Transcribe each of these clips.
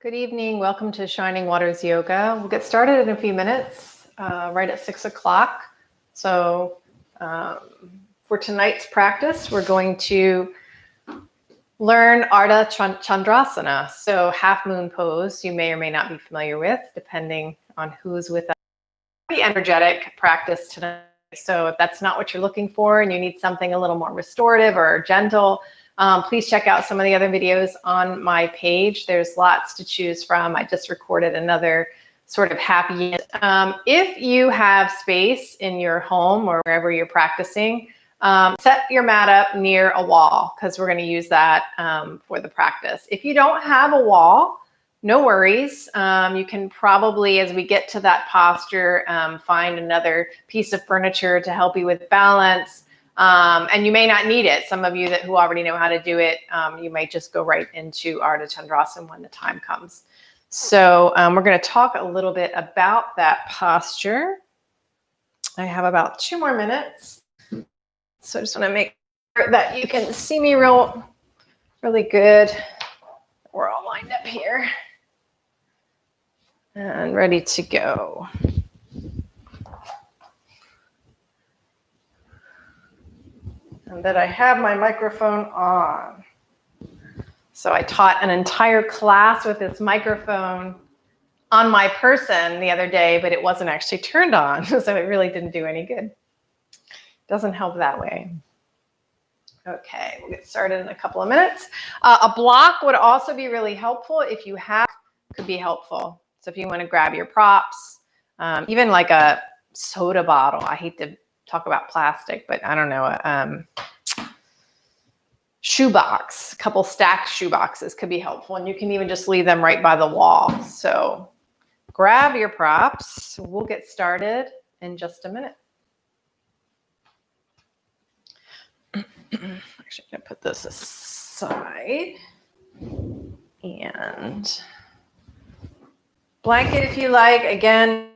Good evening. Welcome to Shining Waters Yoga. We'll get started in a few minutes, right at 6 o'clock. So for tonight's practice, we're going to learn Ardha Chandrasana. So half moon pose, you may or may not be familiar with, depending on who's with us. Pretty energetic practice tonight. So if that's not what you're looking for and you need something a little more restorative or gentle, please check out some of the other videos on my page. There's lots to choose from. I just recorded another sort of happy. If you have space in your home or wherever you're practicing, set your mat up near a wall because we're going to use that for the practice. If you don't have a wall, no worries. You can probably, as we get to that posture, find another piece of furniture to help you with balance. And you may not need it. Some of you who already know how to do it, you might just go right into Ardha Chandrasana when the time comes. So we're going to talk a little bit about that posture. I have about 2 more minutes. So I just want to make sure that you can see me really good. We're all lined up here and ready to go. And that I have my microphone on. So I taught an entire class with this microphone on my person the other day, but it wasn't actually turned on, so it really didn't do any good. Doesn't help that way. Okay, we'll get started in a couple of minutes. A block would also be really helpful if you have, could be helpful. So if you want to grab your props, even like a soda bottle. I hate to talk about plastic, but I don't know, shoebox, a couple stacked shoe boxes could be helpful. And you can even just leave them right by the wall. So grab your props. We'll get started in just a minute. Actually, I'm going to put this aside. And blanket if you like. Again,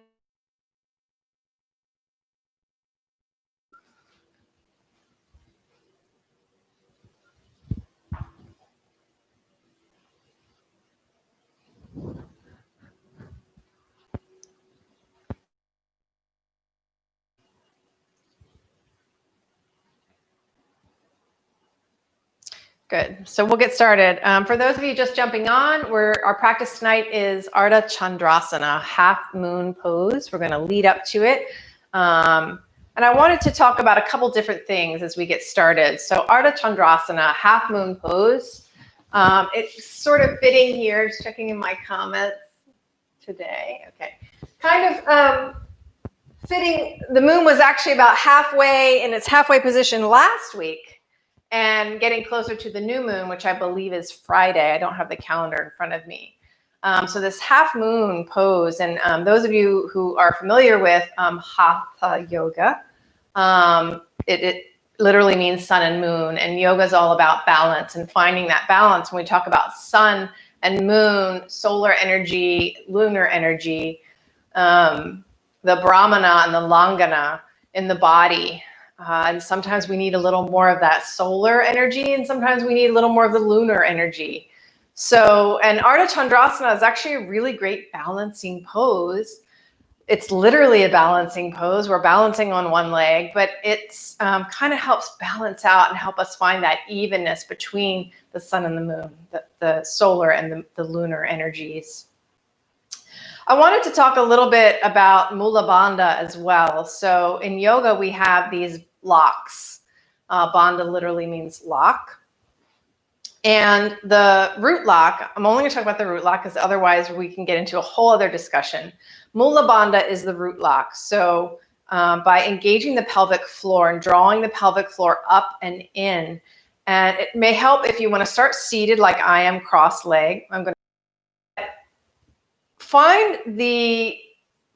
good. So we'll get started. For those of you just jumping on, our practice tonight is Ardha Chandrasana, half moon pose. We're going to lead up to it. And I wanted to talk about a couple different things as we get started. So Ardha Chandrasana, half moon pose. It's sort of fitting here, just checking in my comments today. Okay. Kind of fitting. The moon was actually about halfway in its halfway position last week. And getting closer to the new moon, which I believe is Friday. I don't have the calendar in front of me. So this half moon pose, and those of you who are familiar with Hatha yoga, it literally means sun and moon, and yoga is all about balance and finding that balance. When we talk about sun and moon, solar energy, lunar energy, the Brahmana and the Langana in the body. And sometimes we need a little more of that solar energy, and sometimes we need a little more of the lunar energy. So, and Ardha Chandrasana is actually a really great balancing pose. It's literally a balancing pose. We're balancing on one leg, but it's kind of helps balance out and help us find that evenness between the sun and the moon, the solar and the lunar energies. I wanted to talk a little bit about Mula Bandha as well. So in yoga, we have these blocks. Bandha literally means lock. And the root lock, I'm only going to talk about the root lock because otherwise we can get into a whole other discussion. Mula Bandha is the root lock. So by engaging the pelvic floor and drawing the pelvic floor up and in, and it may help if you want to start seated like I am, cross-legged. I'm going to find the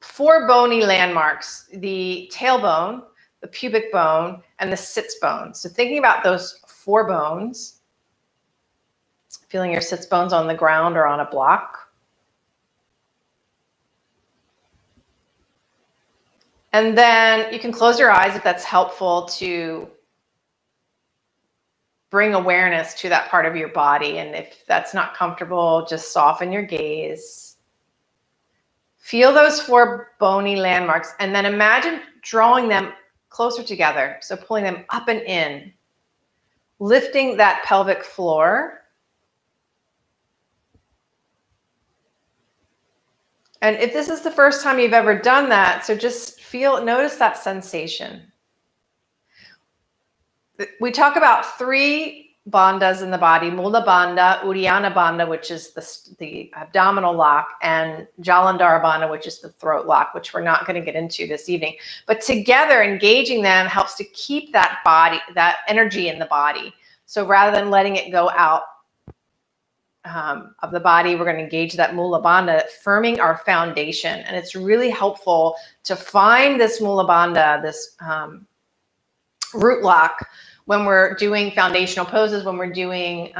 4 bony landmarks, the tailbone, the pubic bone, and the sits bone. So thinking about those 4 bones, feeling your sits bones on the ground or on a block. And then you can close your eyes if that's helpful to bring awareness to that part of your body. And if that's not comfortable, just soften your gaze. Feel those 4 bony landmarks, and then imagine drawing them closer together. So pulling them up and in, lifting that pelvic floor. And if this is the first time you've ever done that, so just notice that sensation. We talk about 3 bandhas in the body: Mula Bandha, Uddiyana Bandha, which is the abdominal lock, and Jalandhara Bandha, which is the throat lock, which we're not going to get into this evening. But together, engaging them helps to keep that energy in the body. So rather than letting it go out of the body, we're going to engage that Mula Bandha, firming our foundation. And it's really helpful to find this Mula Bandha, this root lock, when we're doing foundational poses, when we're doing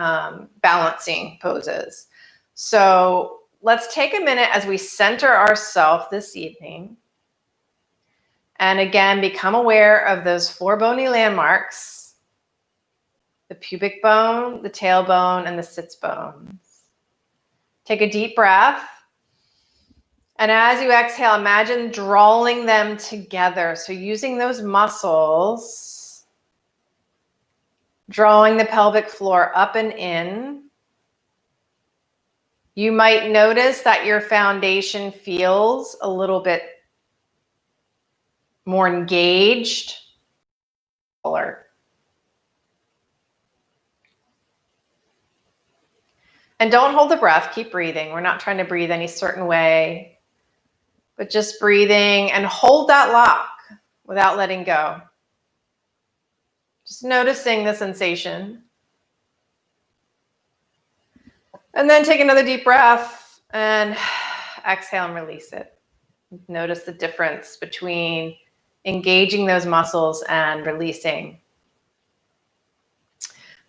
balancing poses. So let's take a minute as we center ourselves this evening. And again, become aware of those 4 bony landmarks: the pubic bone, the tailbone, and the sits bones. Take a deep breath. And as you exhale, imagine drawing them together. So using those muscles, drawing the pelvic floor up and in. You might notice that your foundation feels a little bit more engaged. And don't hold the breath, keep breathing. We're not trying to breathe any certain way, but just breathing, and hold that lock without letting go. Just noticing the sensation. And then take another deep breath and exhale and release it. Notice the difference between engaging those muscles and releasing.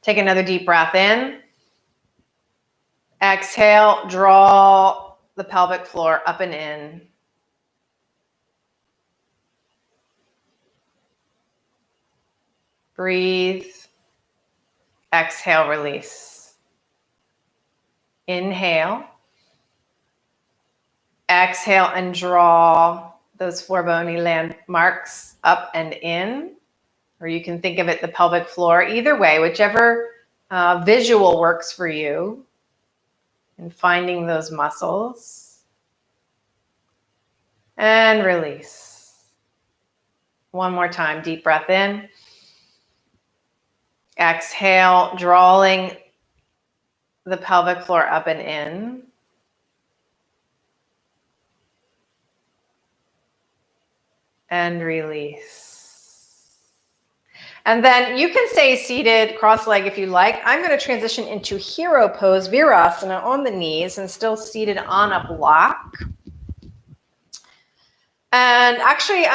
Take another deep breath in. Exhale, draw the pelvic floor up and in. Breathe. Exhale, release. Inhale. Exhale and draw those 4 bony landmarks up and in. Or you can think of it the pelvic floor. Either way, whichever visual works for you. And finding those muscles. And release. One more time, deep breath in. Exhale, drawing the pelvic floor up and in. And release. And then you can stay seated, cross-legged if you like. I'm going to transition into hero pose, Virasana, on the knees and still seated on a block. And actually,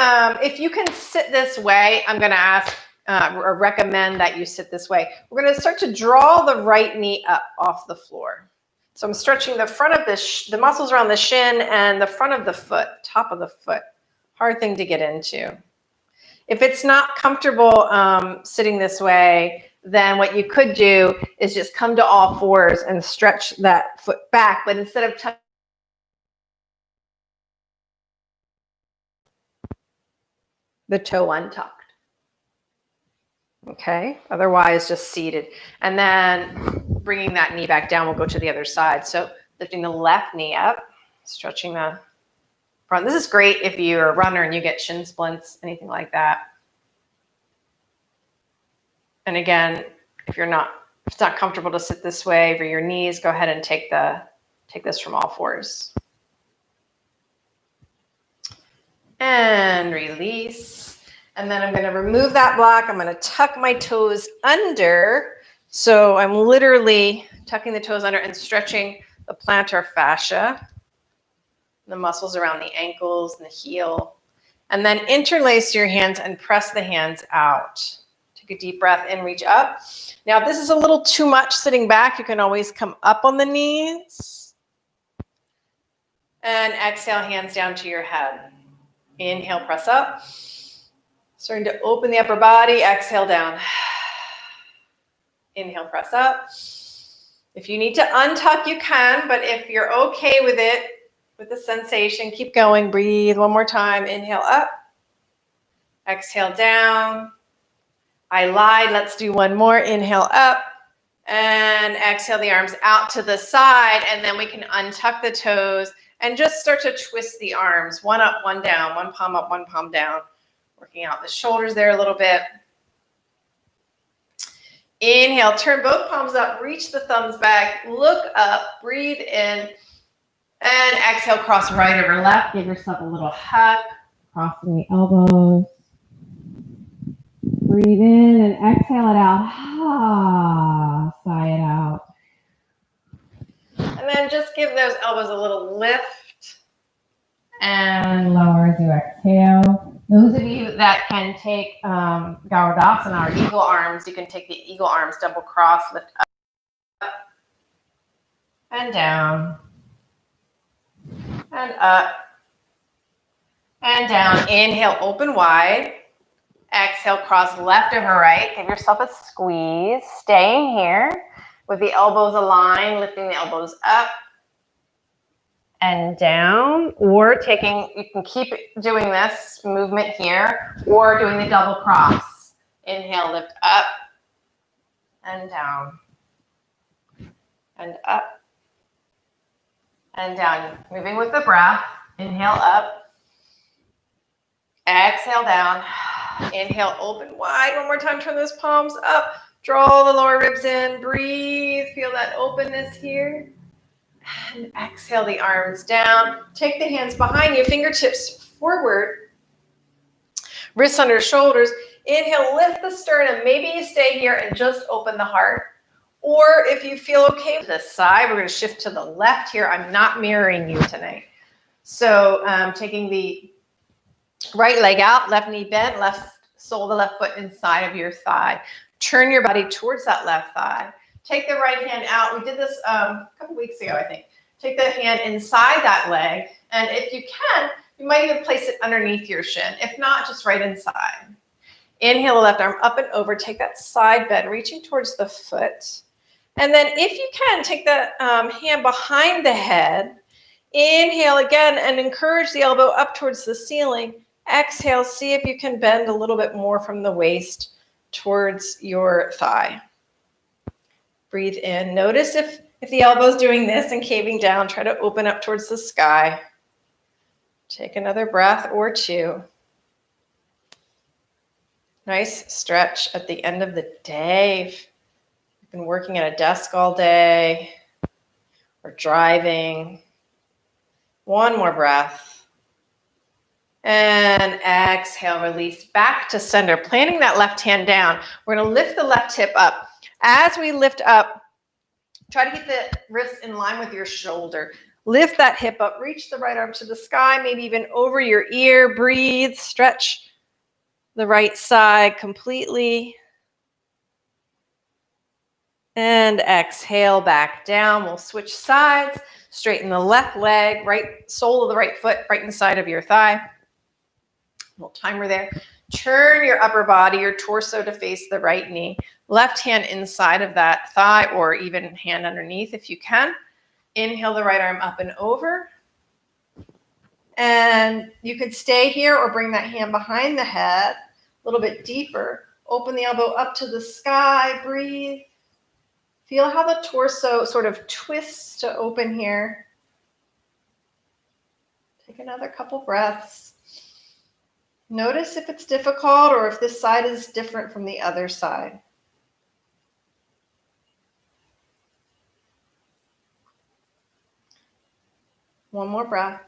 if you can sit this way, I'm going to ask or recommend that you sit this way. We're going to start to draw the right knee up off the floor. So I'm stretching the front of the muscles around the shin and the front of the foot, top of the foot. Hard thing to get into. If it's not comfortable sitting this way, then what you could do is just come to all fours and stretch that foot back, but instead of touching the toe untucked. Okay, otherwise just seated. And then bringing that knee back down, we'll go to the other side. So lifting the left knee up, stretching the front. This is great if you're a runner and you get shin splints, anything like that. And again, if it's not comfortable to sit this way for your knees, go ahead and take this from all fours. And release. And then I'm going to remove that block. I'm going to tuck my toes under. So I'm literally tucking the toes under and stretching the plantar fascia, the muscles around the ankles and the heel. And then interlace your hands and press the hands out. Take a deep breath in, reach up. Now, if this is a little too much sitting back, you can always come up on the knees. And exhale, hands down to your head. Inhale, press up. Starting to open the upper body, exhale down. Inhale, press up. If you need to untuck, you can, but if you're okay with it, with the sensation, keep going. Breathe one more time. Inhale up. Exhale down. I lied. Let's do one more. Inhale up. And exhale the arms out to the side. And then we can untuck the toes and just start to twist the arms. One up, one down. One palm up, one palm down. Working out the shoulders there a little bit. Inhale, turn both palms up, reach the thumbs back, look up, breathe in, and exhale, cross right over left. Give yourself a little hug, crossing the elbows. Breathe in and exhale it out. Ah, sigh it out. And then just give those elbows a little lift and lower as you exhale. Those of you that can take Gauradasana or eagle arms, you can take the eagle arms, double cross, lift up and down and up and down. Inhale, open wide. Exhale, cross left over right. Give yourself a squeeze. Staying here with the elbows aligned, lifting the elbows up and down, or you can keep doing this movement here, or doing the double cross. Inhale, lift up and down and up and down. Moving with the breath. Inhale up, exhale down. Inhale, open wide. One more time, turn those palms up. Draw the lower ribs in. Breathe. Feel that openness here. And exhale the arms down. Take the hands behind you, fingertips forward, wrists under shoulders. Inhale, lift the sternum. Maybe you stay here and just open the heart. Or if you feel okay with this side, we're going to shift to the left here. I'm not mirroring you tonight. So taking the right leg out, left knee bent, left sole of the left foot inside of your thigh. Turn your body towards that left thigh. Take the right hand out. We did this a couple weeks ago, I think. Take the hand inside that leg. And if you can, you might even place it underneath your shin. If not, just right inside. Inhale the left arm up and over. Take that side bend, reaching towards the foot. And then if you can, take the hand behind the head. Inhale again and encourage the elbow up towards the ceiling. Exhale, see if you can bend a little bit more from the waist towards your thigh. Breathe in. Notice if the elbow's doing this and caving down, try to open up towards the sky. Take another breath or two. Nice stretch at the end of the day. If you've been working at a desk all day or driving. One more breath. And exhale, release back to center. Planting that left hand down. We're going to lift the left hip up. As we lift up, try to get the wrist in line with your shoulder. Lift that hip up. Reach the right arm to the sky, maybe even over your ear. Breathe. Stretch the right side completely. And exhale back down. We'll switch sides. Straighten the left leg, right sole of the right foot, right inside of your thigh. Little timer there. Turn your upper body, your torso to face the right knee. Left hand inside of that thigh or even hand underneath if you can. Inhale the right arm up and over. And you could stay here or bring that hand behind the head a little bit deeper. Open the elbow up to the sky. Breathe. Feel how the torso sort of twists to open here. Take another couple breaths. Notice if it's difficult or if this side is different from the other side. One more breath.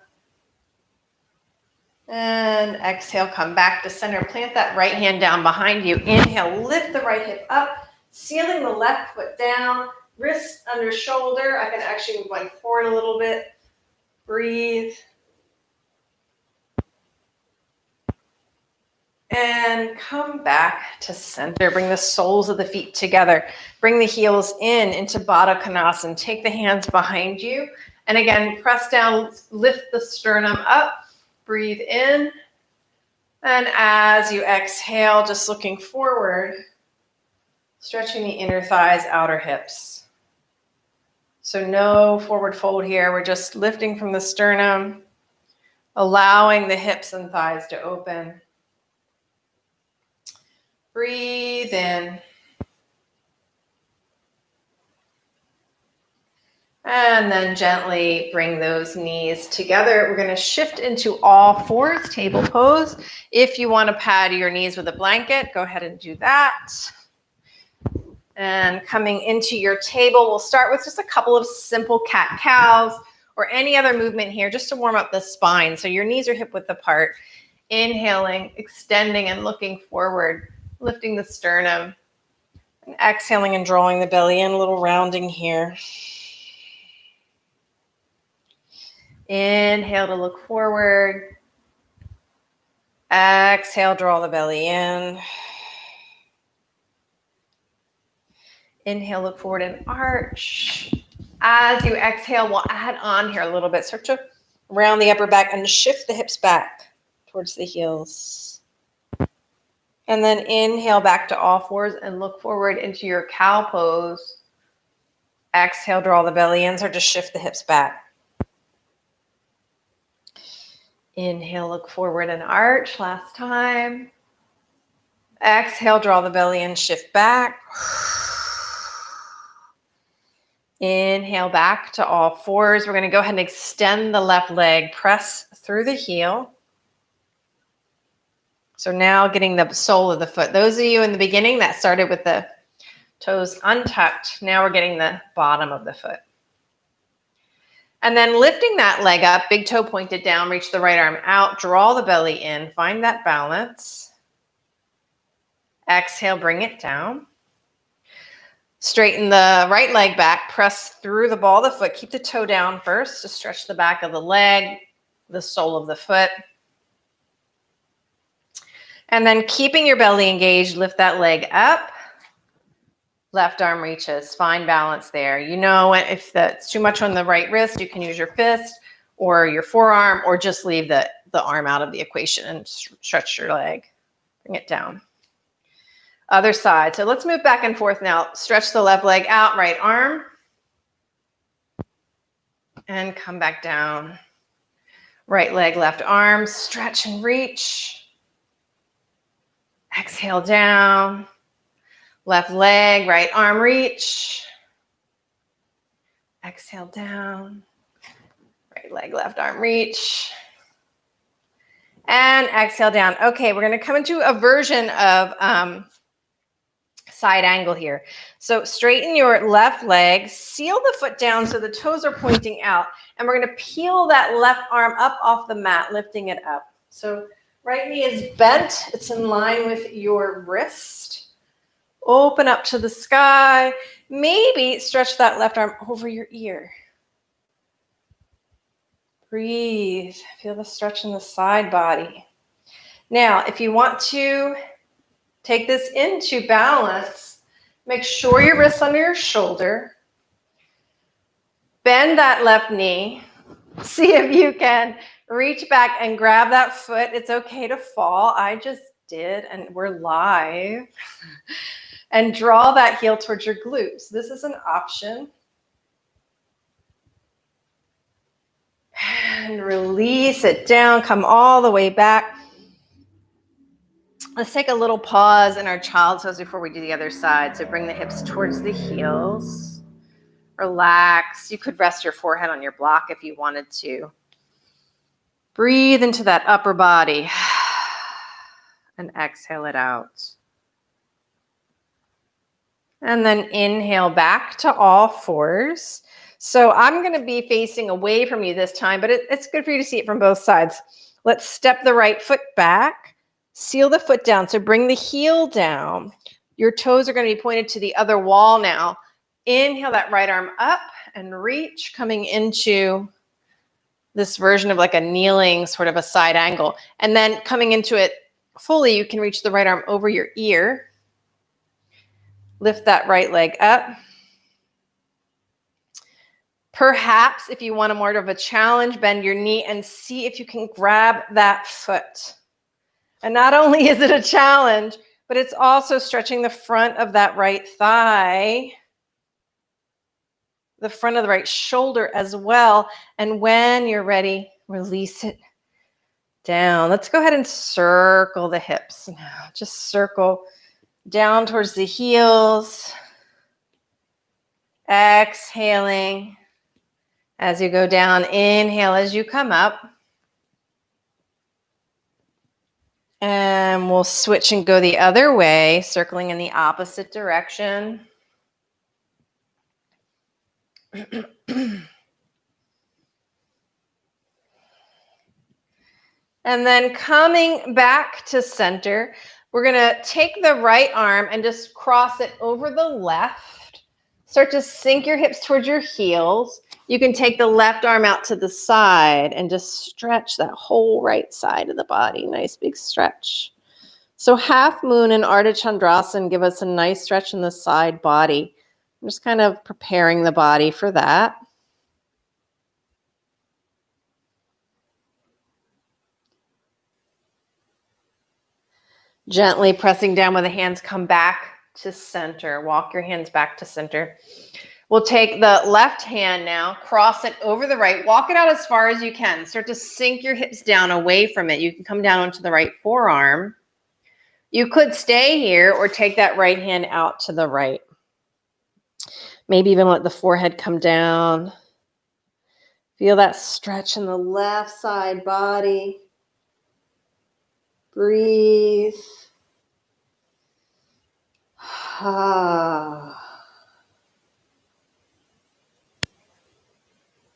And exhale, come back to center. Plant that right hand down behind you. Inhale, lift the right hip up. Sealing the left foot down, wrist under shoulder. I can actually move my forward a little bit. Breathe. And come back to center. Bring the soles of the feet together. Bring the heels in into Baddha Konasana. Take the hands behind you. And again, press down, lift the sternum up. Breathe in. And as you exhale, just looking forward, Stretching the inner thighs, outer hips. So no forward fold here. We're just lifting from the sternum, allowing the hips and thighs to open. Breathe in. And then gently bring those knees together. We're going to shift into all fours, table pose. If you want to pad your knees with a blanket, go ahead and do that. And coming into your table, we'll start with just a couple of simple cat-cows or any other movement here just to warm up the spine. So your knees are hip-width apart. Inhaling, extending and looking forward, lifting the sternum. And exhaling and drawing the belly in, a little rounding here. Inhale to look forward. Exhale, draw the belly in. Inhale, look forward and arch. As you exhale, we'll add on here a little bit. Start to round the upper back and shift the hips back towards the heels. And then inhale back to all fours and look forward into your cow pose. Exhale, draw the belly in. Start to shift the hips back. Inhale, look forward and arch. Last time. Exhale, draw the belly in, shift back. Inhale back to all fours. We're going to go ahead and extend the left leg, press through the heel. So now getting the sole of the foot. Those of you in the beginning that started with the toes untucked, now we're getting the bottom of the foot. And then lifting that leg up, big toe pointed down, reach the right arm out, draw the belly in, find that balance. Exhale, bring it down. Straighten the right leg back, press through the ball of the foot. Keep the toe down first to stretch the back of the leg, the sole of the foot. And then keeping your belly engaged, lift that leg up. Left arm reaches, find balance there. You know, if that's too much on the right wrist, you can use your fist or your forearm or just leave the arm out of the equation and stretch your leg. Bring it down. Other side. So let's move back and forth now. Stretch the left leg out, right arm. And come back down. Right leg, left arm. Stretch and reach. Exhale down. Left leg, right arm reach. Exhale down. Right leg, left arm reach. And exhale down. Okay, we're going to come into a version of side angle here. So straighten your left leg, seal the foot down so the toes are pointing out, and we're going to peel that left arm up off the mat, lifting it up. So right knee is bent. It's in line with your wrist. Open up to the sky. Maybe stretch that left arm over your ear. Breathe. Feel the stretch in the side body. Now, if you want to take this into balance, make sure your wrist's under your shoulder. Bend that left knee. See if you can reach back and grab that foot. It's okay to fall. I just did, and we're live. And draw that heel towards your glutes. This is an option. And release it down. Come all the way back. Let's take a little pause in our child's pose before we do the other side. So bring the hips towards the heels. Relax. You could rest your forehead on your block if you wanted to. Breathe into that upper body. And exhale it out. And then inhale back to all fours. So I'm going to be facing away from you this time, but it's good for you to see it from both sides. Let's step the right foot back. Seal the foot down. So bring the heel down. Your toes are going to be pointed to the other wall now. Inhale that right arm up and reach, coming into this version of like a kneeling, sort of a side angle. And then coming into it fully, you can reach the right arm over your ear. Lift that right leg up. Perhaps if you want a more of a challenge, bend your knee and see if you can grab that foot. And not only is it a challenge, but it's also stretching the front of that right thigh, the front of the right shoulder as well. And when you're ready, release it down. Let's go ahead and circle the hips now. Just circle down towards the heels. Exhaling as you go down. Inhale as you come up. And we'll switch and go the other way, circling in the opposite direction. And then coming back to center, we're going to take the right arm and just cross it over the left. Start to sink your hips towards your heels. You can take the left arm out to the side and just stretch that whole right side of the body. Nice big stretch. So half moon and Ardha Chandrasana give us a nice stretch in the side body. I'm just kind of preparing the body for that. Gently pressing down with the hands, come back to center. Walk your hands back to center. We'll take the left hand now, cross it over the right, walk it out as far as you can. Start to sink your hips down away from it. You can come down onto the right forearm. You could stay here or take that right hand out to the right. Maybe even let the forehead come down. Feel that stretch in the left side body. Breathe.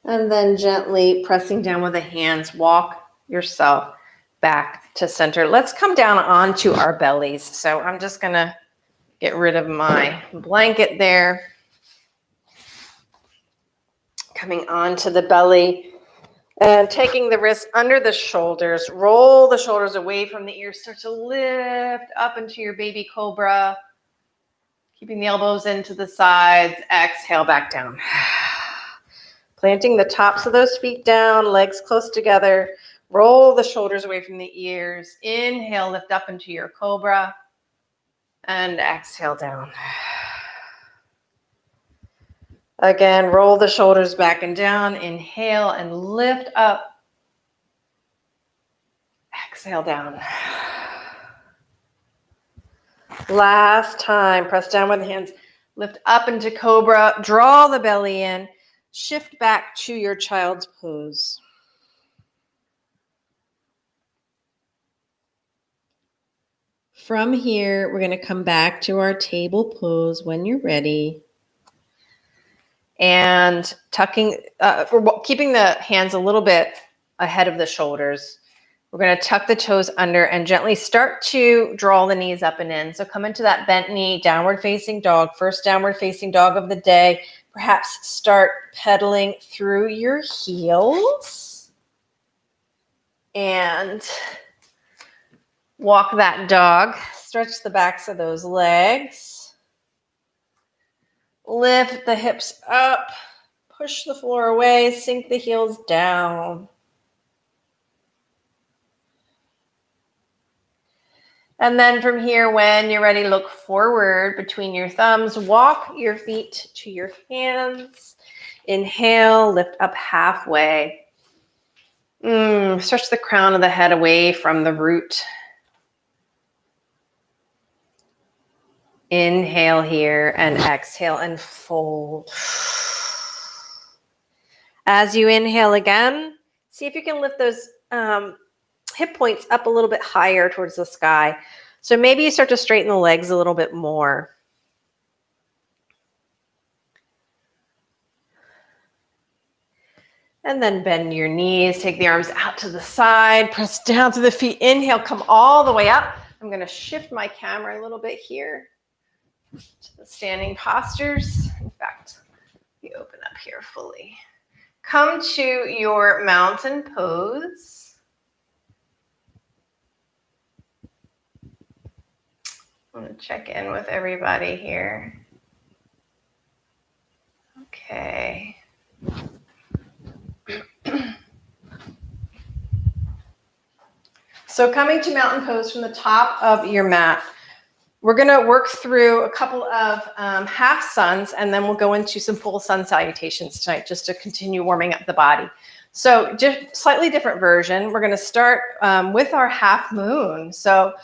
And then gently pressing down with the hands, walk yourself back to center. Let's come down onto our bellies. So I'm just going to get rid of my blanket there. Coming onto the belly and taking the wrists under the shoulders. Roll the shoulders away from the ears. Start to lift up into your baby cobra. Keeping the elbows into the sides. Exhale back down. Planting the tops of those feet down, legs close together. Roll the shoulders away from the ears. Inhale, lift up into your cobra. And exhale down. Again, roll the shoulders back and down. Inhale and lift up. Exhale down. Last time, press down with the hands. Lift up into cobra. Draw the belly in. Shift back to your child's pose. From here, we're going to come back to our table pose when you're ready. And keeping the hands a little bit ahead of the shoulders. We're going to tuck the toes under and gently start to draw the knees up and in. So come into that bent knee, downward facing dog, first downward facing dog of the day. Perhaps start pedaling through your heels and walk that dog. Stretch the backs of those legs. Lift the hips up. Push the floor away. Sink the heels down. And then from here, when you're ready, look forward between your thumbs. Walk your feet to your hands. Inhale, lift up halfway. Stretch the crown of the head away from the root. Inhale here and exhale and fold. As you inhale again, see if you can lift those hip points up a little bit higher towards the sky. So maybe you start to straighten the legs a little bit more. And then bend your knees, take the arms out to the side, press down to the feet. Inhale, come all the way up. I'm going to shift my camera a little bit here to the standing postures. In fact, you open up here fully. Come to your mountain pose. I'm going to check in with everybody here. Okay. So coming to mountain pose from the top of your mat, We're going to work through a couple of half suns, and then we'll go into some full sun salutations tonight just to continue warming up the body. So just slightly different version. We're going to start with our half moon. So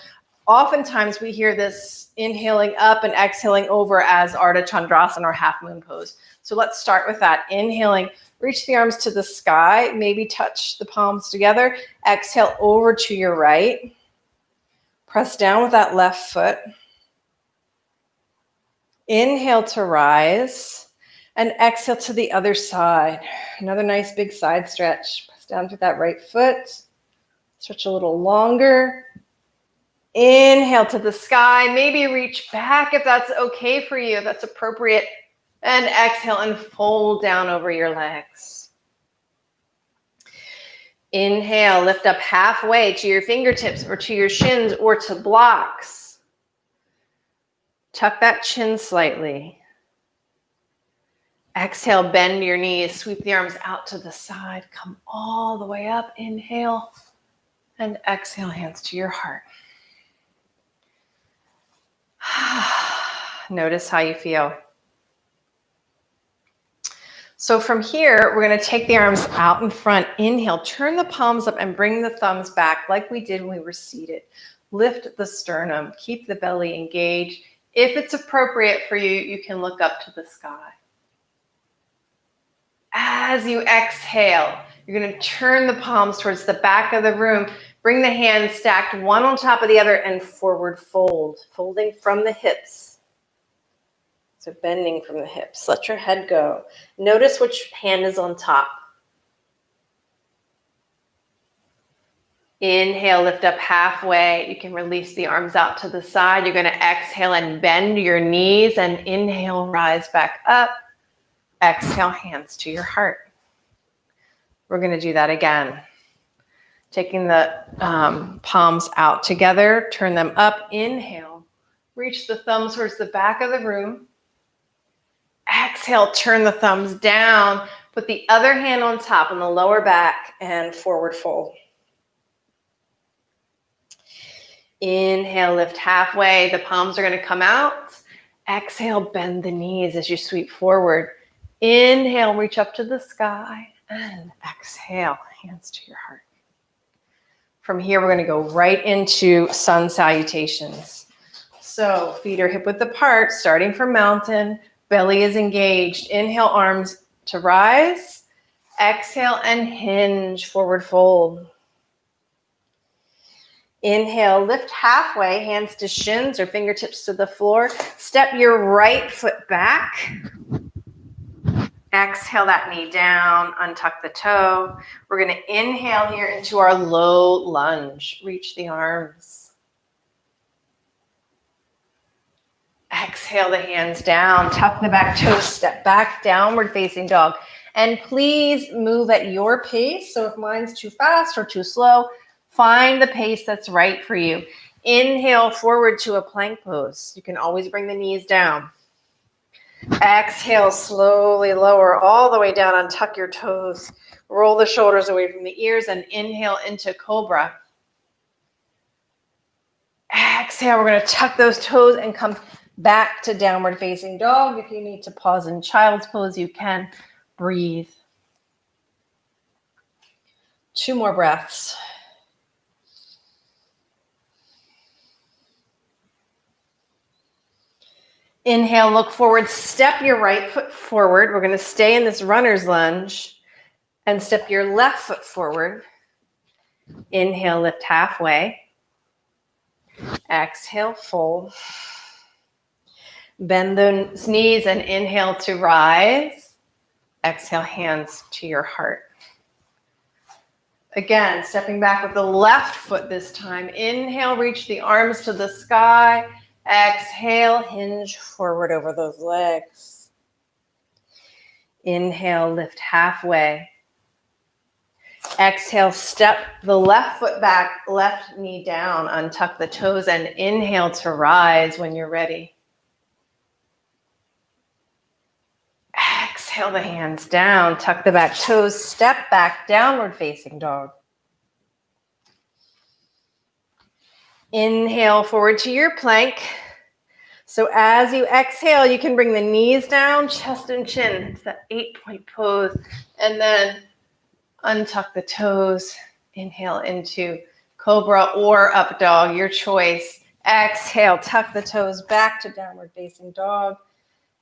oftentimes we hear this inhaling up and exhaling over as Ardha Chandrasana or half moon pose. So let's start with that. Inhaling, reach the arms to the sky, maybe touch the palms together. Exhale over to your right. Press down with that left foot. Inhale to rise and exhale to the other side. Another nice big side stretch. Press down to that right foot. Stretch a little longer. Inhale to the sky. Maybe reach back if that's okay for you, if that's appropriate. And exhale and fold down over your legs. Inhale, lift up halfway to your fingertips or to your shins or to blocks. Tuck that chin slightly. Exhale, bend your knees, sweep the arms out to the side, come all the way up. Inhale and exhale, hands to your heart. Notice how you feel. So from here, we're going to take the arms out in front. Inhale, turn the palms up and bring the thumbs back like we did when we were seated. Lift the sternum, keep the belly engaged. If it's appropriate for you, you can look up to the sky. As you exhale, you're going to turn the palms towards the back of the room. Bring the hands stacked one on top of the other and forward fold, folding from the hips. So bending from the hips. Let your head go. Notice which hand is on top. Inhale, lift up halfway. You can release the arms out to the side. You're going to exhale and bend your knees and inhale, rise back up. Exhale, hands to your heart. We're going to do that again. Taking the palms out together, turn them up. Inhale, reach the thumbs towards the back of the room. Exhale, turn the thumbs down. Put the other hand on top on the lower back and forward fold. Inhale, lift halfway. The palms are going to come out. Exhale, bend the knees as you sweep forward. Inhale, reach up to the sky. And exhale, hands to your heart. From here, we're going to go right into sun salutations. So feet are hip width apart, starting from mountain. Belly is engaged. Inhale, arms to rise. Exhale and hinge, forward fold. Inhale, lift halfway, hands to shins or fingertips to the floor. Step your right foot back. Exhale that knee down, untuck the toe. We're going to inhale here into our low lunge. Reach the arms. Exhale the hands down, tuck the back toes, step back, downward facing dog. And please move at your pace. So if mine's too fast or too slow, find the pace that's right for you. Inhale forward to a plank pose. You can always bring the knees down. Exhale, slowly lower all the way down, untuck your toes. Roll the shoulders away from the ears and inhale into cobra. Exhale, we're going to tuck those toes and come back to downward facing dog. If you need to pause in child's pose, you can. Breathe. 2 more breaths. Inhale, look forward, step your right foot forward. We're going to stay in this runner's lunge and step your left foot forward. Inhale, lift halfway. Exhale, fold. Bend those knees and inhale to rise. Exhale, hands to your heart. Again, stepping back with the left foot this time. Inhale, reach the arms to the sky. Exhale, hinge forward over those legs. Inhale, lift halfway. Exhale, step the left foot back, left knee down, untuck the toes, and inhale to rise when you're ready. Exhale the hands down, tuck the back toes, step back, downward facing dog. Inhale forward to your plank. So as you exhale, you can bring the knees down, chest and chin. It's that 8-point pose. And then untuck the toes. Inhale into cobra or up dog, your choice. Exhale, tuck the toes back to downward facing dog.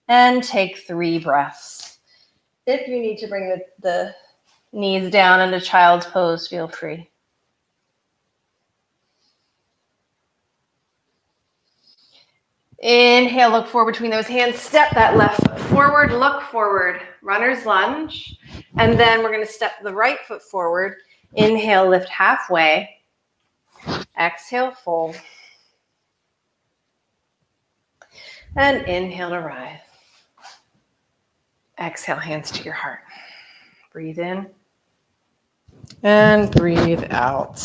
And take 3 breaths. If you need to bring the knees down into child's pose, feel free. Inhale, look forward between those hands. Step that left foot forward, look forward, runner's lunge. And then we're going to step the right foot forward. Inhale, lift halfway. Exhale, fold. And inhale to rise. Exhale, hands to your heart. Breathe in. And breathe out.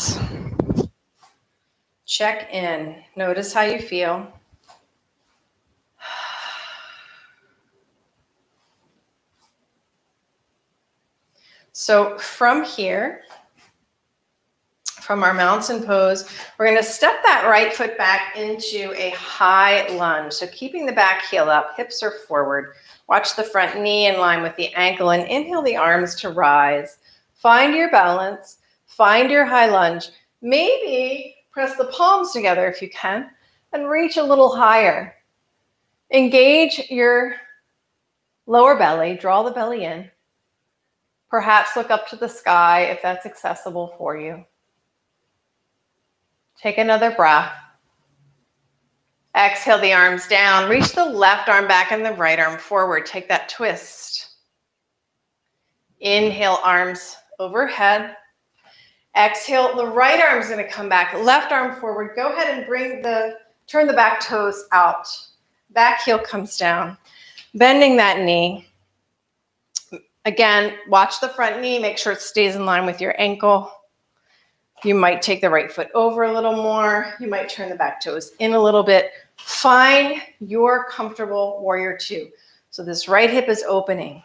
Check in. Notice how you feel. So from here, from our mountain pose, we're going to step that right foot back into a high lunge. So keeping the back heel up, hips are forward. Watch the front knee in line with the ankle and inhale the arms to rise. Find your balance, find your high lunge. Maybe press the palms together if you can and reach a little higher. Engage your lower belly, draw the belly in. Perhaps look up to the sky if that's accessible for you. Take another breath. Exhale the arms down. Reach the left arm back and the right arm forward. Take that twist. Inhale, arms overhead. Exhale, the right arm is going to come back. Left arm forward. Go ahead and turn the back toes out. Back heel comes down. Bending that knee. Again, watch the front knee. Make sure it stays in line with your ankle. You might take the right foot over a little more. You might turn the back toes in a little bit. Find your comfortable warrior 2. So this right hip is opening.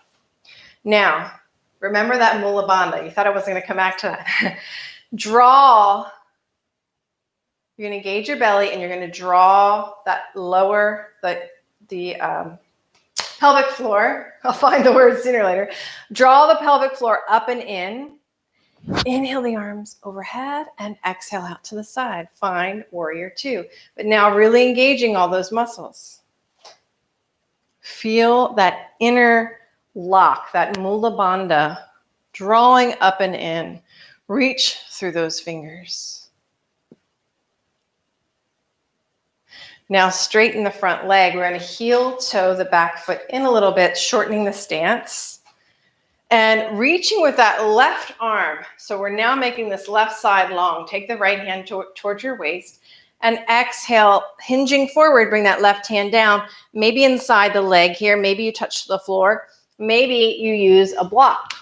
Now, remember that Mula Bandha. You thought I wasn't going to come back to that. Draw. You're going to engage your belly and you're going to draw that lower, the pelvic floor. I'll find the word sooner or later. Draw the pelvic floor up and in. Inhale the arms overhead and exhale out to the side. Find warrior 2. But now really engaging all those muscles. Feel that inner lock, that Mula Bandha, drawing up and in. Reach through those fingers. Now straighten the front leg. We're going to heel toe the back foot in a little bit, shortening the stance. And reaching with that left arm. So we're now making this left side long. Take the right hand towards your waist. And exhale, hinging forward, bring that left hand down. Maybe inside the leg here. Maybe you touch the floor. Maybe you use a block.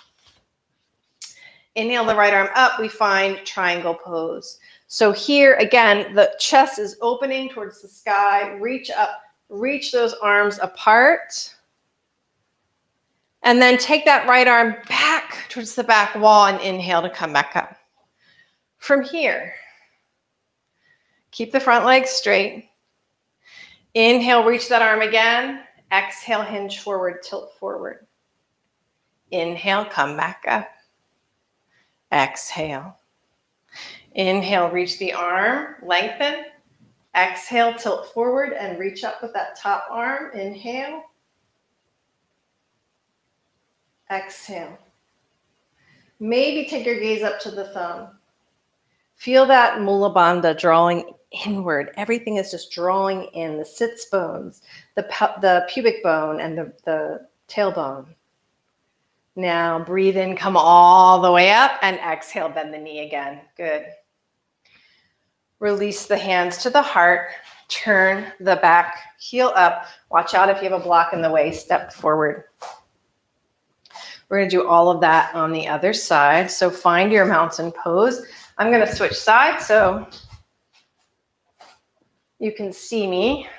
Inhale the right arm up. We find triangle pose. So here, again, the chest is opening towards the sky. Reach up. Reach those arms apart. And then take that right arm back towards the back wall and inhale to come back up. From here, keep the front leg straight. Inhale, reach that arm again. Exhale, hinge forward, tilt forward. Inhale, come back up. Exhale. Inhale, reach the arm, lengthen. Exhale, tilt forward and reach up with that top arm. Inhale. Exhale. Maybe take your gaze up to the thumb. Feel that Mula Bandha drawing inward. Everything is just drawing in. The sits bones, the pubic bone, and the tailbone. Now breathe in, come all the way up, and exhale, bend the knee again. Good. Release the hands to the heart. Turn the back heel up. Watch out if you have a block in the way. Step forward. We're going to do all of that on the other side. So find your mountain pose. I'm going to switch sides so you can see me.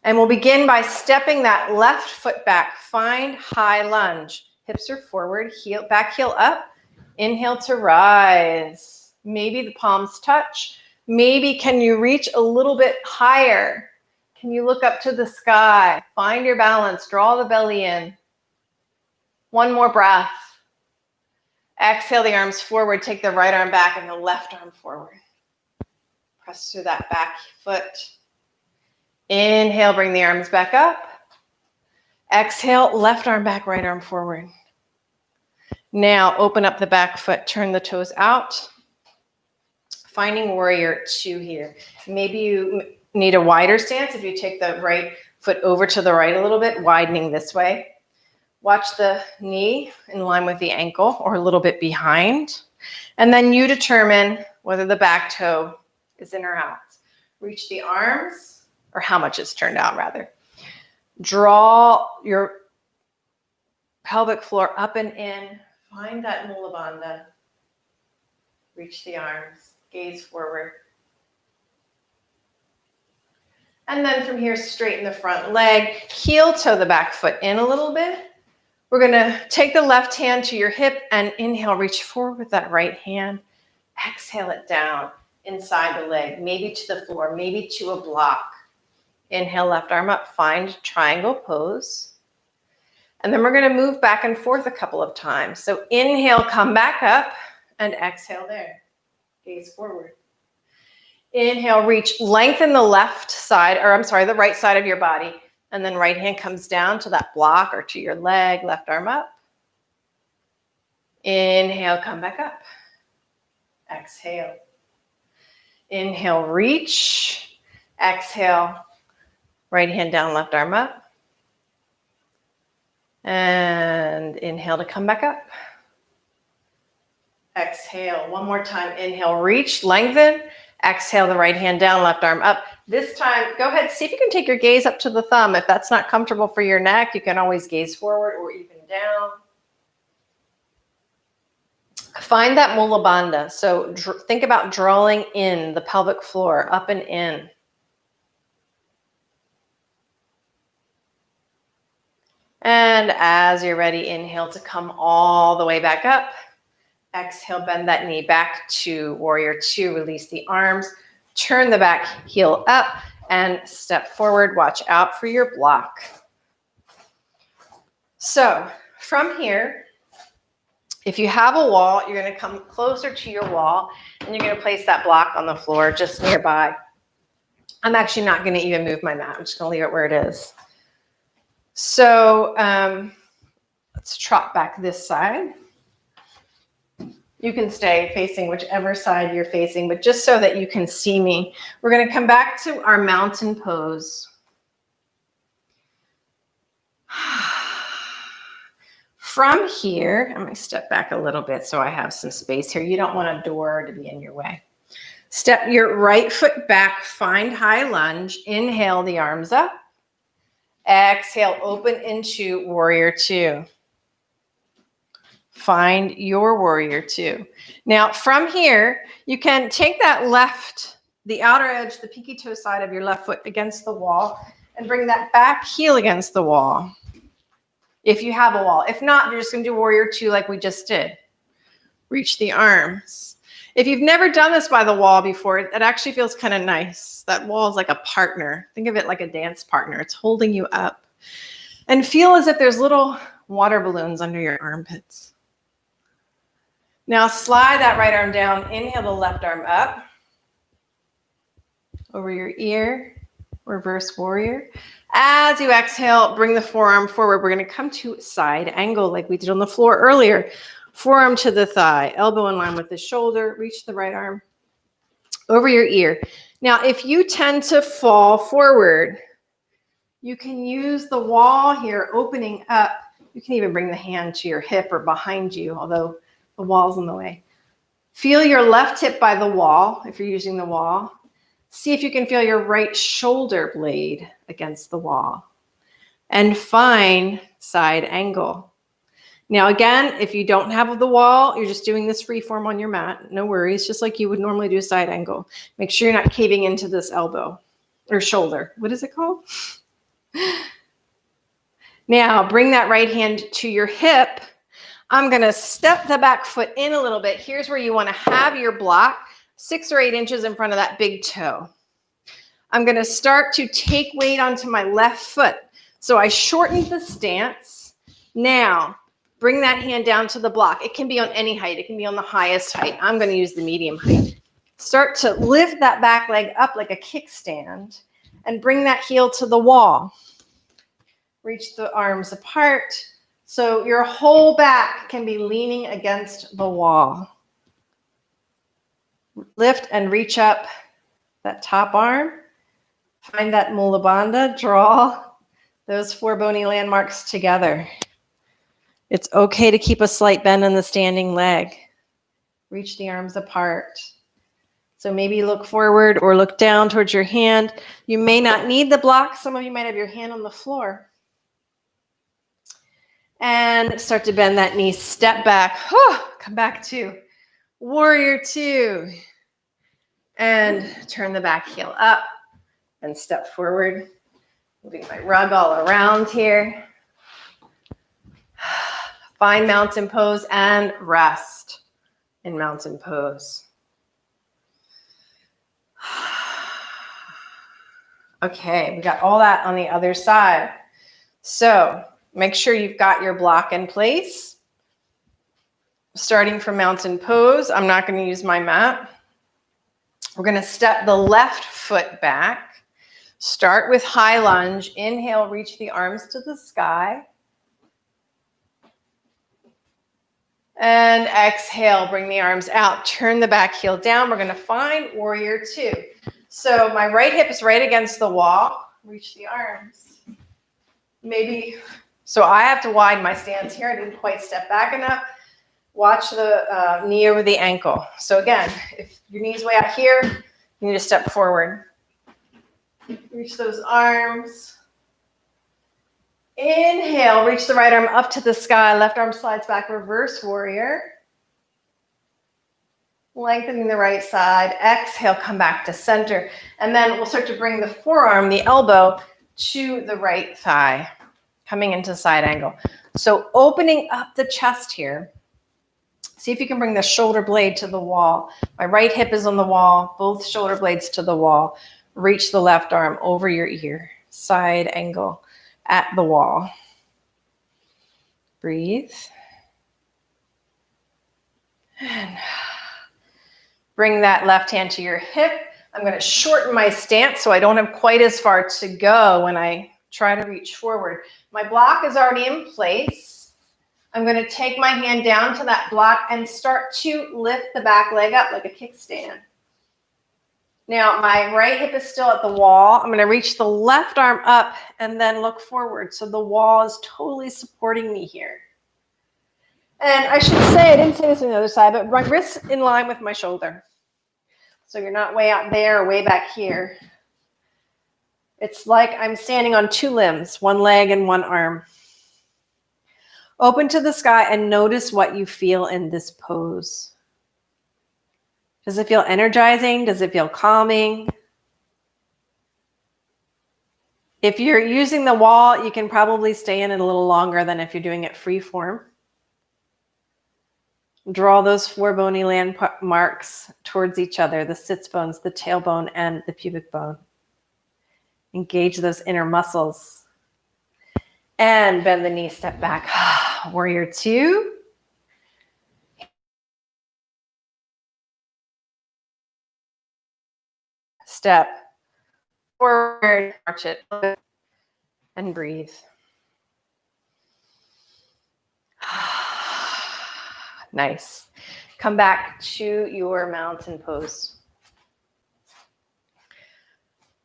And we'll begin by stepping that left foot back. Find high lunge. Hips are forward, back heel up. Inhale to rise. Maybe the palms touch. Maybe can you reach a little bit higher Can you look up to the sky? Find your balance. Draw the belly in. One more breath. Exhale the arms forward. Take the right arm back and the left arm forward. Press through that back foot. Inhale, bring the arms back up. Exhale, left arm back, right arm forward. Now open up the back foot. Turn the toes out. Finding warrior two here. Maybe you need a wider stance if you take the right foot over to the right a little bit, widening this way. Watch the knee in line with the ankle or a little bit behind. And then you determine whether the back toe is in or out. Reach the arms, or how much it's turned out rather. Draw your pelvic floor up and in. Find that Mula Bandha. Reach the arms. Gaze forward. And then from here, straighten the front leg. Heel toe the back foot in a little bit. We're going to take the left hand to your hip and inhale, reach forward with that right hand. Exhale it down inside the leg, maybe to the floor, maybe to a block. Inhale, left arm up, find triangle pose. And then we're going to move back and forth a couple of times. So inhale, come back up, and exhale there. Gaze forward. Inhale, reach, lengthen the left side, or I'm sorry, the right side of your body. And then right hand comes down to that block or to your leg, left arm up. Inhale, come back up. Exhale. Inhale, reach. Exhale, right hand down, left arm up. And inhale to come back up. Exhale, one more time. Inhale, reach, lengthen. Exhale, the right hand down, left arm up. This time, go ahead, see if you can take your gaze up to the thumb. If that's not comfortable for your neck, you can always gaze forward or even down. Find that Mula Bandha. So think about drawing in the pelvic floor, up and in. And as you're ready, inhale to come all the way back up. Exhale, bend that knee back to warrior two. Release the arms. Turn the back heel up and step forward. Watch out for your block. So from here, if you have a wall, you're going to come closer to your wall and you're going to place that block on the floor just nearby. I'm actually not going to even move my mat. I'm just going to leave it where it is. So let's trot back this side. You can stay facing whichever side you're facing, but just so that you can see me, we're going to come back to our mountain pose. From here, I'm going to step back a little bit so I have some space here. You don't want a door to be in your way. Step your right foot back, find high lunge. Inhale the arms up. Exhale, open into warrior two. Find your warrior two. Now from here, you can take that left, the outer edge, the pinky toe side of your left foot against the wall and bring that back heel against the wall. If you have a wall. If not, you're just going to do warrior two like we just did. Reach the arms. If you've never done this by the wall before, it actually feels kind of nice. That wall is like a partner. Think of it like a dance partner. It's holding you up. And feel as if there's little water balloons under your armpits. Now slide that right arm down. Inhale the left arm up. Over your ear. Reverse warrior. As you exhale, bring the forearm forward. We're going to come to side angle like we did on the floor earlier. Forearm to the thigh, elbow in line with the shoulder. Reach the right arm over your ear. Now, if you tend to fall forward, you can use the wall here opening up. You can even bring the hand to your hip or behind you, although the wall's in the way. Feel your left hip by the wall if you're using the wall. See if you can feel your right shoulder blade against the wall. And find side angle. Now again, if you don't have the wall, you're just doing this free form on your mat. No worries, just like you would normally do a side angle. Make sure you're not caving into this elbow or shoulder. What is it called? Now bring that right hand to your hip. I'm going to step the back foot in a little bit. Here's where you want to have your block 6 or 8 inches in front of that big toe. I'm going to start to take weight onto my left foot. So I shortened the stance. Now, bring that hand down to the block. It can be on any height. It can be on the highest height. I'm going to use the medium height. Start to lift that back leg up like a kickstand and bring that heel to the wall. Reach the arms apart so your whole back can be leaning against the wall. Lift and reach up that top arm. Find that Mula Bandha. Draw those four bony landmarks together. It's okay to keep a slight bend in the standing leg. Reach the arms apart. So maybe look forward or look down towards your hand. You may not need the block. Some of you might have your hand on the floor. And start to bend that knee. Step back. Come back to warrior two. And turn the back heel up and step forward. Moving my rug all around here. Find mountain pose and rest in mountain pose. Okay, we got all that on the other side. So make sure you've got your block in place. Starting from mountain pose, I'm not going to use my mat. We're going to step the left foot back. Start with high lunge. Inhale, reach the arms to the sky. And exhale, bring the arms out. Turn the back heel down. We're going to find warrior two. So my right hip is right against the wall. Reach the arms. Maybe, so I have to widen my stance here. I didn't quite step back enough. Watch the knee over the ankle. So again, if your knee's way out here, you need to step forward. Reach those arms. Inhale, reach the right arm up to the sky. Left arm slides back, reverse warrior. Lengthening the right side. Exhale, come back to center. And then we'll start to bring the forearm, the elbow, to the right thigh, coming into side angle. So opening up the chest here. See if you can bring the shoulder blade to the wall. My right hip is on the wall, both shoulder blades to the wall. Reach the left arm over your ear, side angle at the wall. Breathe. And bring that left hand to your hip. I'm going to shorten my stance so I don't have quite as far to go when I try to reach forward. My block is already in place. I'm going to take my hand down to that block and start to lift the back leg up like a kickstand. Now, my right hip is still at the wall. I'm going to reach the left arm up and then look forward. So the wall is totally supporting me here. And I should say, I didn't say this on the other side, but my wrist's in line with my shoulder. So you're not way out there or way back here. It's like I'm standing on two limbs, one leg and one arm. Open to the sky and notice what you feel in this pose. Does it feel energizing? Does it feel calming? If you're using the wall, you can probably stay in it a little longer than if you're doing it free form. Draw those four bony landmarks towards each other, the sits bones, the tailbone, and the pubic bone. Engage those inner muscles. And bend the knee, step back. Warrior two. Step forward, march it, and breathe. Nice. Come back to your mountain pose.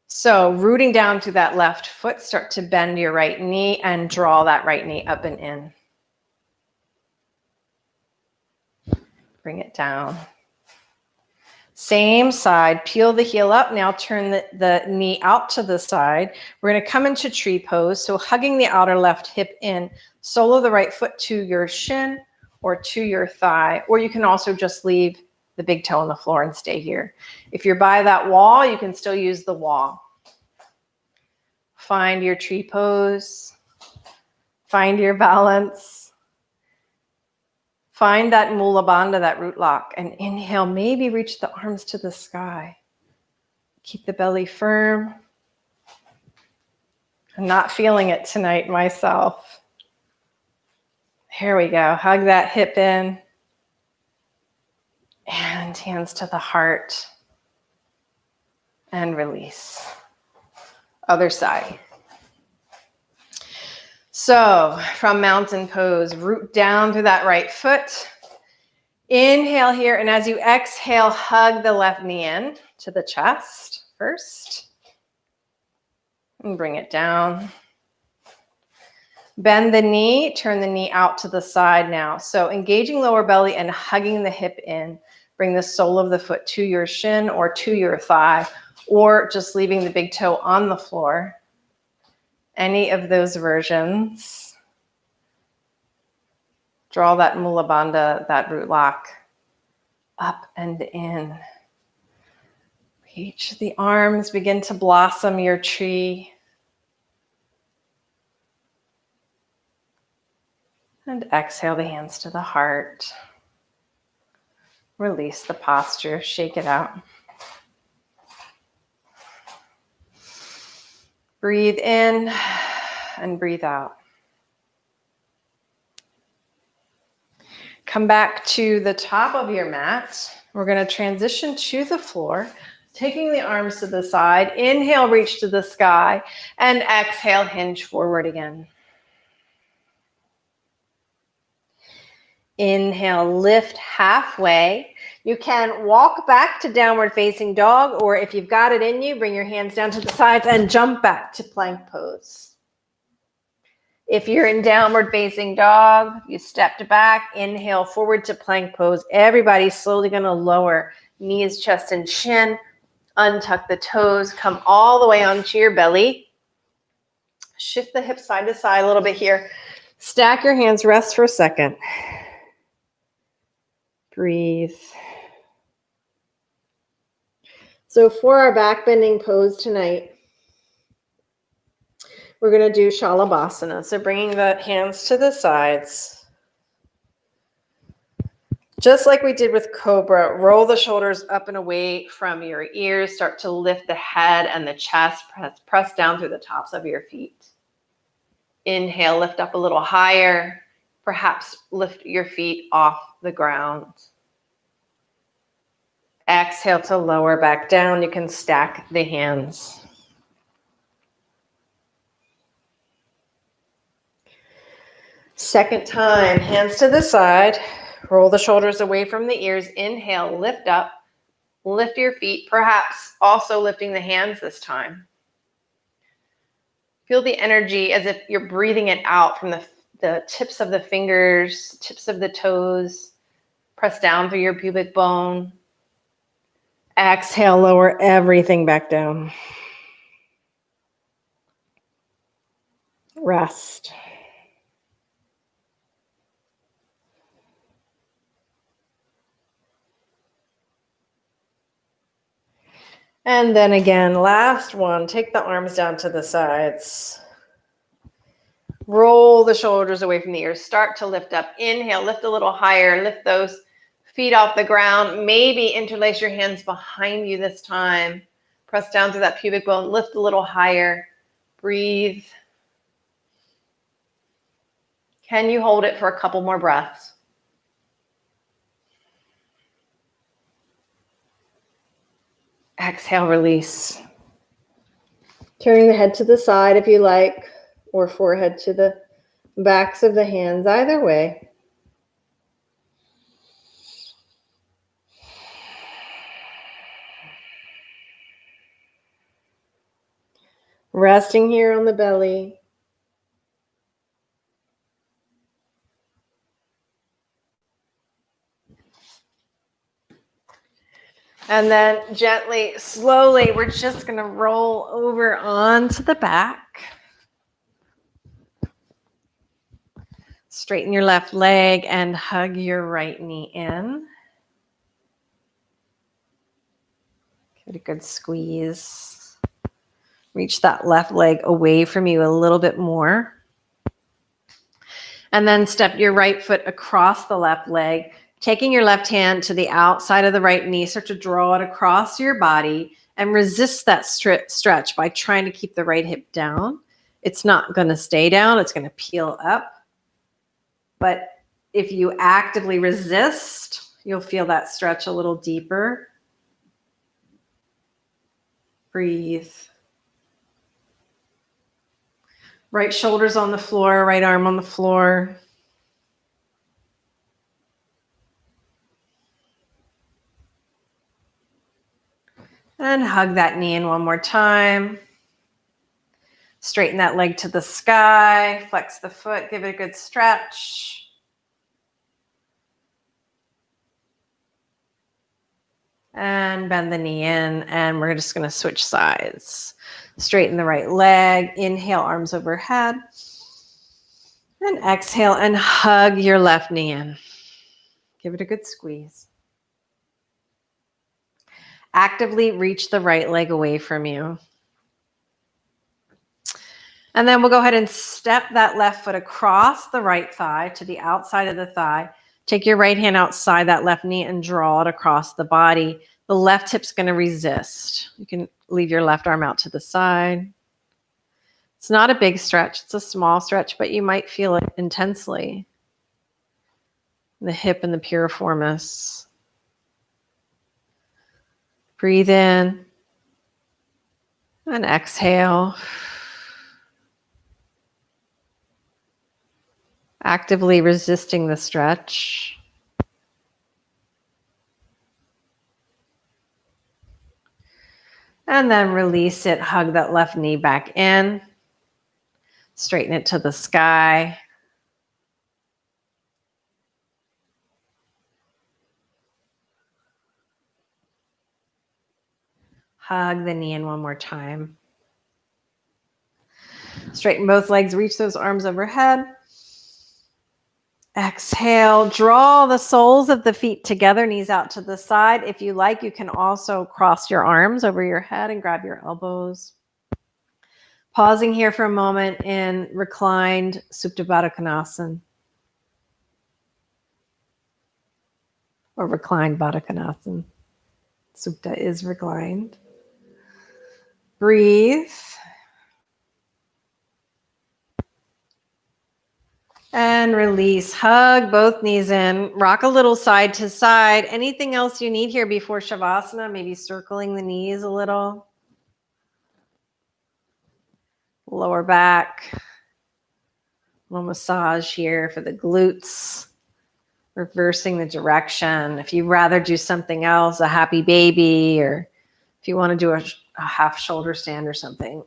So rooting down to that left foot, start to bend your right knee and draw that right knee up and in. Bring it down. Same side, peel the heel up. Now turn the knee out to the side. We're going to come into tree pose. So hugging the outer left hip in, solo the right foot to your shin or to your thigh, or you can also just leave the big toe on the floor and stay here. If you're by that wall, you can still use the wall. Find your tree pose. Find your balance. Find that Mula Bandha, that root lock, and inhale. Maybe reach the arms to the sky. Keep the belly firm. I'm not feeling it tonight myself. Here we go. Hug that hip in. And hands to the heart. And release. Other side. So from mountain pose, root down through that right foot. Inhale here, and as you exhale, hug the left knee in to the chest first. And bring it down. Bend the knee, turn the knee out to the side now. So engaging lower belly and hugging the hip in. Bring the sole of the foot to your shin or to your thigh, or just leaving the big toe on the floor. Any of those versions. Draw that Mula Bandha, that root lock, up and in. Reach the arms, begin to blossom your tree. And exhale the hands to the heart. Release the posture, shake it out. Breathe in and breathe out. Come back to the top of your mat. We're going to transition to the floor, taking the arms to the side. Inhale, reach to the sky, and exhale, hinge forward again. Inhale, lift halfway. You can walk back to downward facing dog, or if you've got it in you, bring your hands down to the sides and jump back to plank pose. If you're in downward facing dog, you stepped back, inhale forward to plank pose. Everybody's slowly going to lower knees, chest, and chin. Untuck the toes, come all the way onto your belly. Shift the hips side to side a little bit here. Stack your hands, rest for a second. Breathe. So for our back bending pose tonight, we're going to do Shalabhasana. So bringing the hands to the sides. Just like we did with Cobra, roll the shoulders up and away from your ears. Start to lift the head and the chest. Press down through the tops of your feet. Inhale, lift up a little higher. Perhaps lift your feet off the ground. Exhale to lower back down. You can stack the hands. Second time, hands to the side. Roll the shoulders away from the ears. Inhale, lift up. Lift your feet, perhaps also lifting the hands this time. Feel the energy as if you're breathing it out from the tips of the fingers, tips of the toes. Press down through your pubic bone. Exhale, lower everything back down. Rest. And then again, last one, take the arms down to the sides. Roll the shoulders away from the ears. Start to lift up. Inhale, lift a little higher. Lift those feet off the ground. Maybe interlace your hands behind you this time. Press down through that pubic bone. Lift a little higher. Breathe. Can you hold it for a couple more breaths? Exhale, release. Turning the head to the side if you like, or forehead to the backs of the hands, either way. Resting here on the belly. And then gently, slowly, we're just going to roll over onto the back. Straighten your left leg and hug your right knee in. Get a good squeeze. Reach that left leg away from you a little bit more. And then step your right foot across the left leg. Taking your left hand to the outside of the right knee, start to draw it across your body and resist that stretch by trying to keep the right hip down. It's not going to stay down. It's going to peel up. But if you actively resist, you'll feel that stretch a little deeper. Breathe. Right shoulder's on the floor, right arm on the floor. And hug that knee in one more time. Straighten that leg to the sky. Flex the foot. Give it a good stretch. And bend the knee in. And we're just going to switch sides. Straighten the right leg. Inhale, arms overhead. And exhale and hug your left knee in. Give it a good squeeze. Actively reach the right leg away from you. And then we'll go ahead and step that left foot across the right thigh to the outside of the thigh. Take your right hand outside that left knee and draw it across the body. The left hip's going to resist. You can leave your left arm out to the side. It's not a big stretch. It's a small stretch, but you might feel it intensely. The hip and the piriformis. Breathe in and exhale. Actively resisting the stretch. And then release it. Hug that left knee back in. Straighten it to the sky. Hug the knee in one more time. Straighten both legs. Reach those arms overhead. Exhale, draw the soles of the feet together, knees out to the side. If you like, you can also cross your arms over your head and grab your elbows. Pausing here for a moment in reclined Supta Baddha Konasana. Or reclined Baddha Konasana. Supta is reclined. Breathe. And release. Hug both knees in. Rock a little side to side. Anything else you need here before Shavasana? Maybe circling the knees a little. Lower back. A little massage here for the glutes. Reversing the direction. If you'd rather do something else, a happy baby, or if you want to do a half shoulder stand or something.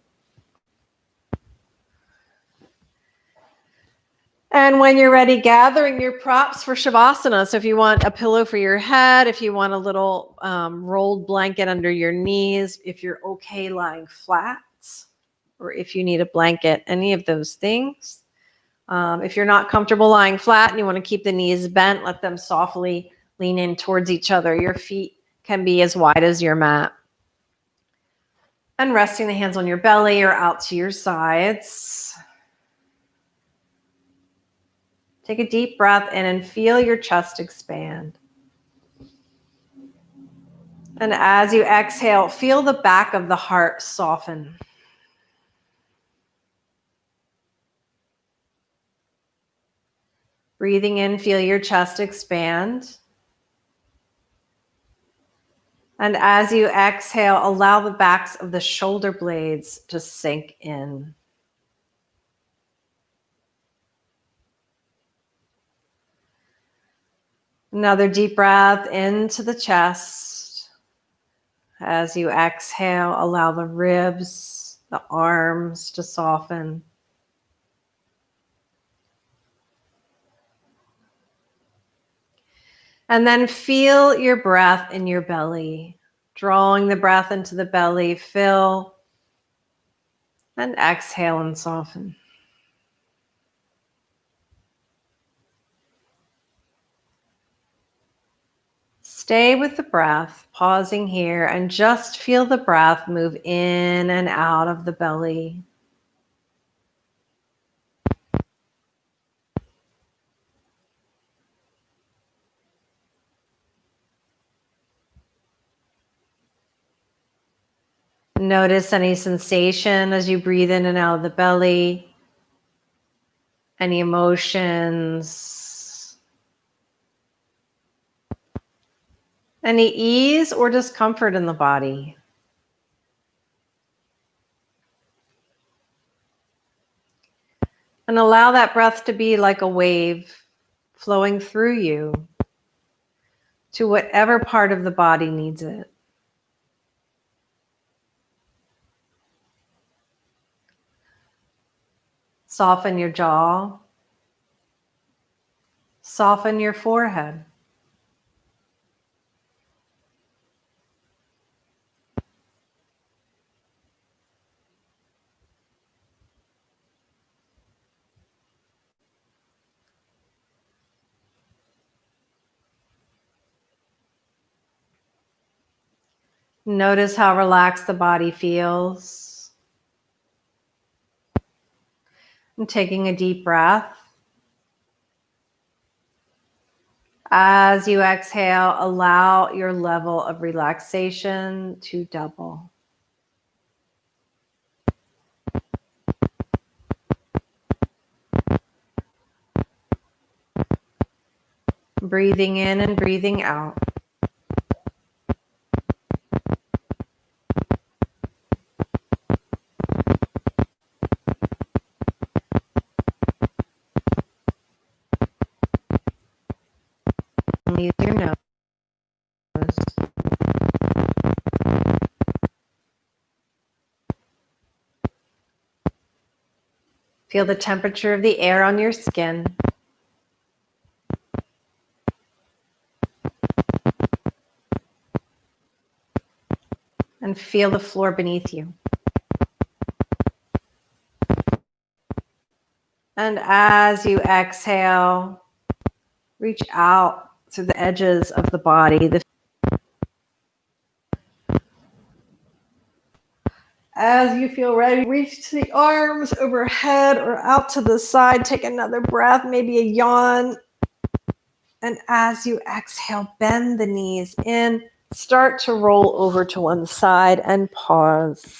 And when you're ready, gathering your props for Shavasana. So if you want a pillow for your head, if you want a little rolled blanket under your knees, if you're okay lying flat, or if you need a blanket, any of those things. If you're not comfortable lying flat and you want to keep the knees bent, let them softly lean in towards each other. Your feet can be as wide as your mat. And resting the hands on your belly or out to your sides. Take a deep breath in and feel your chest expand. And as you exhale, feel the back of the heart soften. Breathing in, feel your chest expand. And as you exhale, allow the backs of the shoulder blades to sink in. Another deep breath into the chest. As you exhale, allow the ribs, the arms to soften. And then feel your breath in your belly. Drawing the breath into the belly, fill and exhale and soften. Stay with the breath, pausing here, and just feel the breath move in and out of the belly. Notice any sensation as you breathe in and out of the belly, any emotions, any ease or discomfort in the body. And allow that breath to be like a wave flowing through you to whatever part of the body needs it. Soften your jaw. Soften your forehead. Notice how relaxed the body feels. And taking a deep breath. As you exhale, allow your level of relaxation to double. Breathing in and breathing out. Use your nose. Feel the temperature of the air on your skin. And feel the floor beneath you. And as you exhale, reach out to the edges of the body. As you feel ready, reach to the arms overhead or out to the side. Take another breath, maybe a yawn. And as you exhale, bend the knees in. Start to roll over to one side and pause.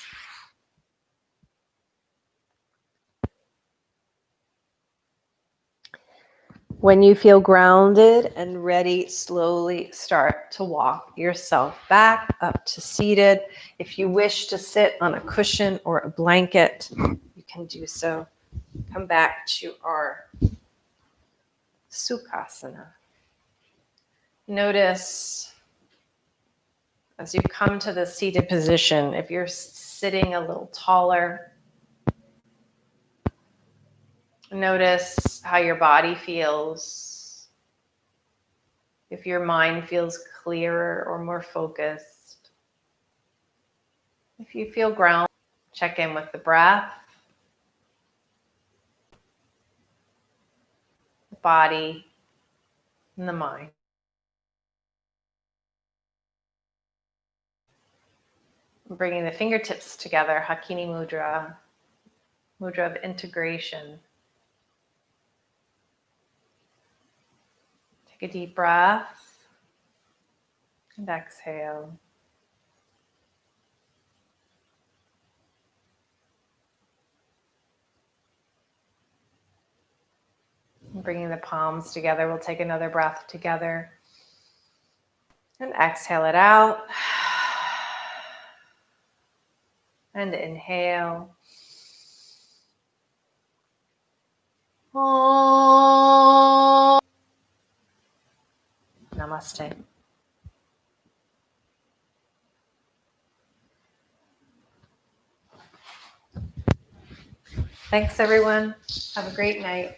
When you feel grounded and ready, slowly start to walk yourself back up to seated. If you wish to sit on a cushion or a blanket, you can do so. Come back to our Sukhasana. Notice as you come to the seated position, if you're sitting a little taller, notice how your body feels. If your mind feels clearer or more focused. If you feel grounded, check in with the breath, the body, and the mind. Bringing the fingertips together, Hakini Mudra, mudra of integration. Take a deep breath and exhale. Bringing the palms together, we'll take another breath together and exhale it out. And inhale. Namaste. Thanks, everyone. Have a great night.